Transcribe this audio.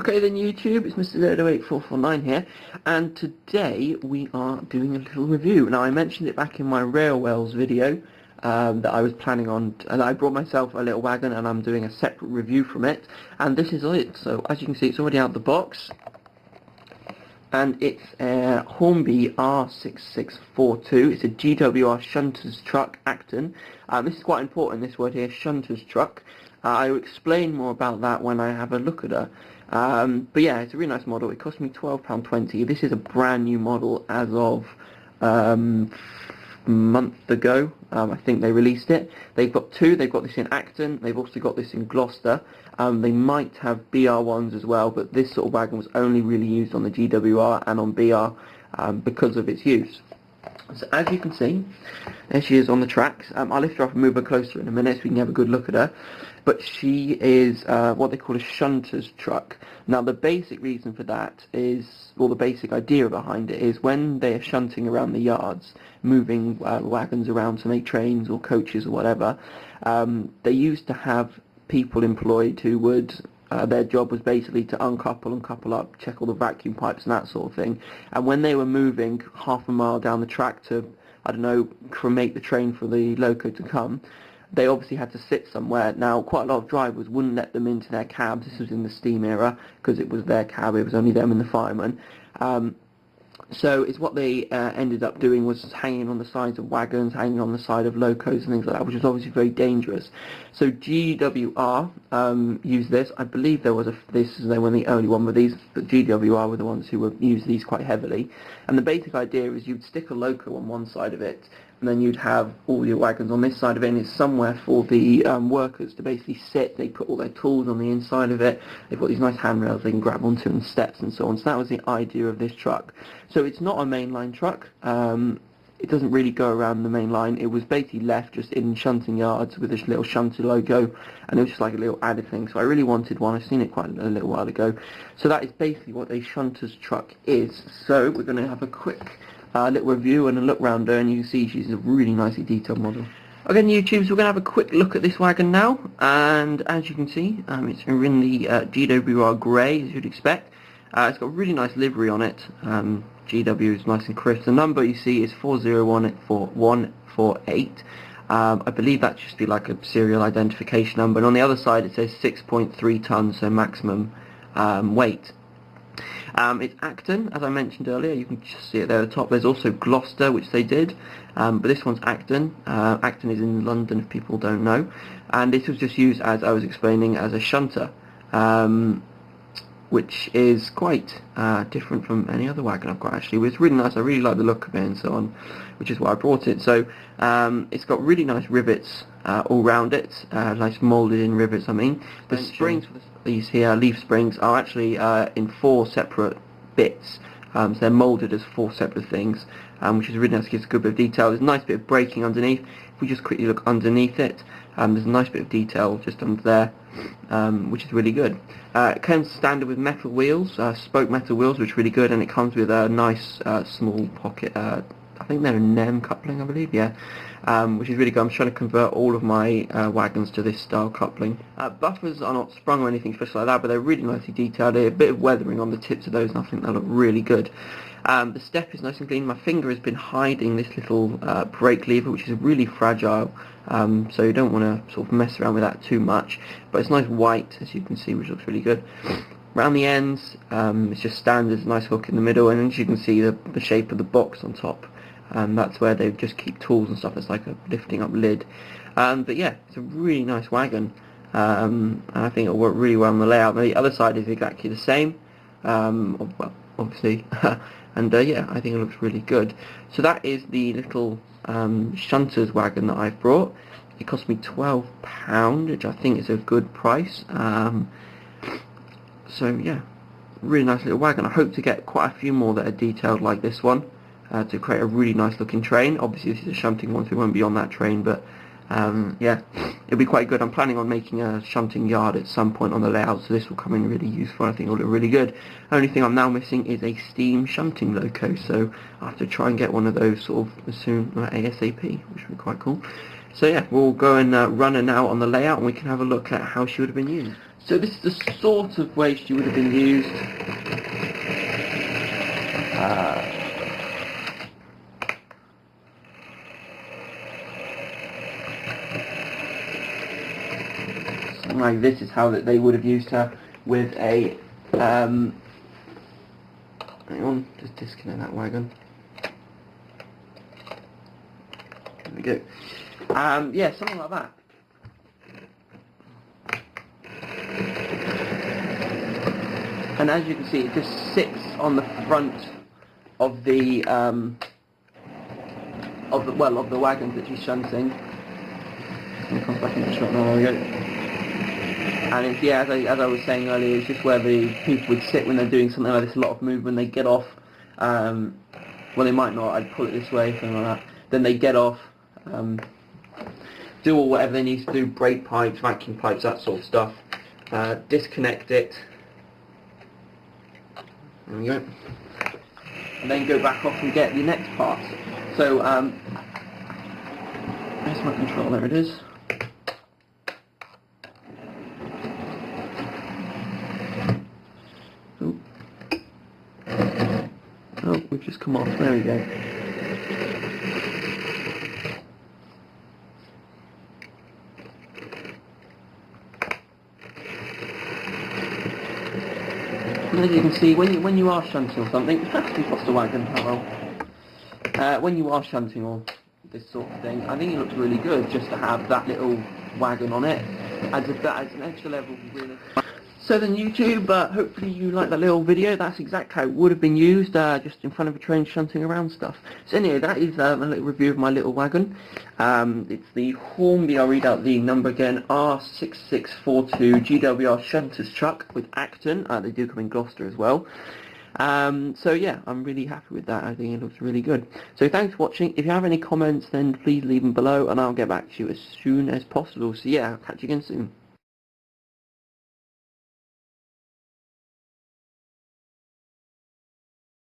Okay then YouTube, it's Mr. 08449 here, and today we are doing a little review. Now I mentioned it back in my Railways video that I was planning on, and I brought myself a little wagon and I'm doing a separate review from it, and this is it. So as you can see, it's already out of the box, and it's a Hornby R6642. It's a GWR Shunters truck, Acton. This is quite important, this word here, Shunters truck. I will explain more about that when I have a look at her. But yeah, it's a really nice model. It cost me £12.20. This is a brand new model as of a month ago. I think they released it. They've got two. They've got this in Acton. They've also got this in Gloucester. They might have BR ones as well, but this sort of wagon was only really used on the GWR and on BR because of its use. So as you can see, there she is on the tracks. I'll lift her up and move her closer in a minute so we can have a good look at her. But she is what they call a Shunters truck. Now the basic reason for that is, well, the basic idea behind it is when they are shunting around the yards, moving wagons around to make trains or coaches or whatever, they used to have people employed who would, their job was basically to uncouple and couple up, check all the vacuum pipes and that sort of thing. And when they were moving half a mile down the track to, I don't know, cremate the train for the loco to come, they obviously had to sit somewhere. Now, quite a lot of drivers wouldn't let them into their cabs. This was in the steam era, because it was their cab, it was only them and the fireman. So it's what they ended up doing was hanging on the sides of wagons, hanging on the side of locos and things like that, which was obviously very dangerous. So GWR used this. I believe there was this is they were the only one with these, but GWR were the ones who would use these quite heavily. And the basic idea is you'd stick a loco on one side of it, and then you'd have all your wagons on this side of it, and it's somewhere for the workers to basically sit. They put all their tools on the inside of it. They've got these nice handrails they can grab onto and steps and so on. So that was the idea of this truck. So it's not a mainline truck. It doesn't really go around the main line. It was basically left just in shunting yards with this little shunter logo, and it was just like a little added thing. So I really wanted one. I've seen it quite a little while ago. So that is basically what a shunter's truck is. So we're going to have a quick little review and a look round her, and you can see she's a really nicely detailed model. Okay, YouTube, so we're going to have a quick look at this wagon now, and as you can see, it's in the GWR grey, as you'd expect. It's got a really nice livery on it. GW is nice and crisp. The number you see is 401448. I believe that should be like a serial identification number, and on the other side it says 6.3 tons, so maximum weight. It's Acton, as I mentioned earlier. You can just see it there at the top. There's also Gloucester, which they did, but this one's Acton. Acton is in London, if people don't know, and this was just used, as I was explaining, as a shunter, which is quite different from any other wagon I've got actually. It's really nice. I really like the look of it and so on, which is why I brought it. So it's got really nice rivets all round it, nice moulded in rivets. I mean, the springs for these here leaf springs are actually in 4 separate bits, so they're moulded as 4 separate things, which is really nice. Gives a good bit of detail. There's a nice bit of braking underneath. If we just quickly look underneath it, there's a nice bit of detail just under there, which is really good. It comes standard with metal wheels, spoke metal wheels, which is really good, and it comes with a nice small pocket, I think they're a NEM coupling, I believe, yeah, which is really good. I'm trying to convert all of my wagons to this style coupling. Buffers are not sprung or anything special like that, but they're really nicely detailed. A bit of weathering on the tips of those, and I think they look really good. The step is nice and clean. My finger has been hiding this little brake lever, which is really fragile, so you don't want to sort of mess around with that too much, but it's nice white, as you can see, which looks really good. Around the ends, it's just standard, a nice hook in the middle, and as you can see, the shape of the box on top, that's where they just keep tools and stuff. It's like a lifting up lid. But yeah, it's a really nice wagon, and I think it'll work really well on the layout. The other side is exactly the same, well, obviously, and yeah, I think it looks really good. So that is the little Shunters wagon that I've brought. It cost me £12, which I think is a good price. So yeah, really nice little wagon. I hope to get quite a few more that are detailed like this one, to create a really nice looking train. Obviously this is a shunting one, so it won't be on that train, but yeah, it'll be quite good. I'm planning on making a shunting yard at some point on the layout, so this will come in really useful. I think it'll look really good. Only thing I'm now missing is a steam shunting loco, so I have to try and get one of those sort of as soon ASAP, which would be quite cool. So yeah, we'll go and run her now on the layout, and we can have a look at how she would have been used. So this is the sort of waste you would have been used. Something like this is how that they would have used her with a. Hang on, just disconnect that wagon. There we go. Yeah, something like that. And as you can see, it just sits on the front of the wagons that she's shunting. It comes back in the shot now. There we go. And it's, yeah, as I was saying earlier, it's just where the people would sit when they're doing something like this. A lot of movement. They get off. Well, they might not. I'd pull it this way, something like that. Then they get off. Do all whatever they need to do. Brake pipes, vacuum pipes, that sort of stuff. Disconnect it. There we go. And then go back off and get the next parts. So, there's my control, there it is. Oh, oh, we've just come off, there we go. And as you can see, when you are shunting or something, it's actually cost a wagon, oh well. When you are shunting or this sort of thing, I think it looks really good just to have that little wagon on it, as an extra level, really. So then YouTube, hopefully you like that little video. That's exactly how it would have been used, just in front of a train shunting around stuff. So anyway, that is a little review of my little wagon. It's the Hornby, I'll read out the number again, R6642 GWR Shunters truck with Acton. They do come in Gloucester as well. So yeah, I'm really happy with that. I think it looks really good. So thanks for watching. If you have any comments, then please leave them below and I'll get back to you as soon as possible. So yeah, I'll catch you again soon.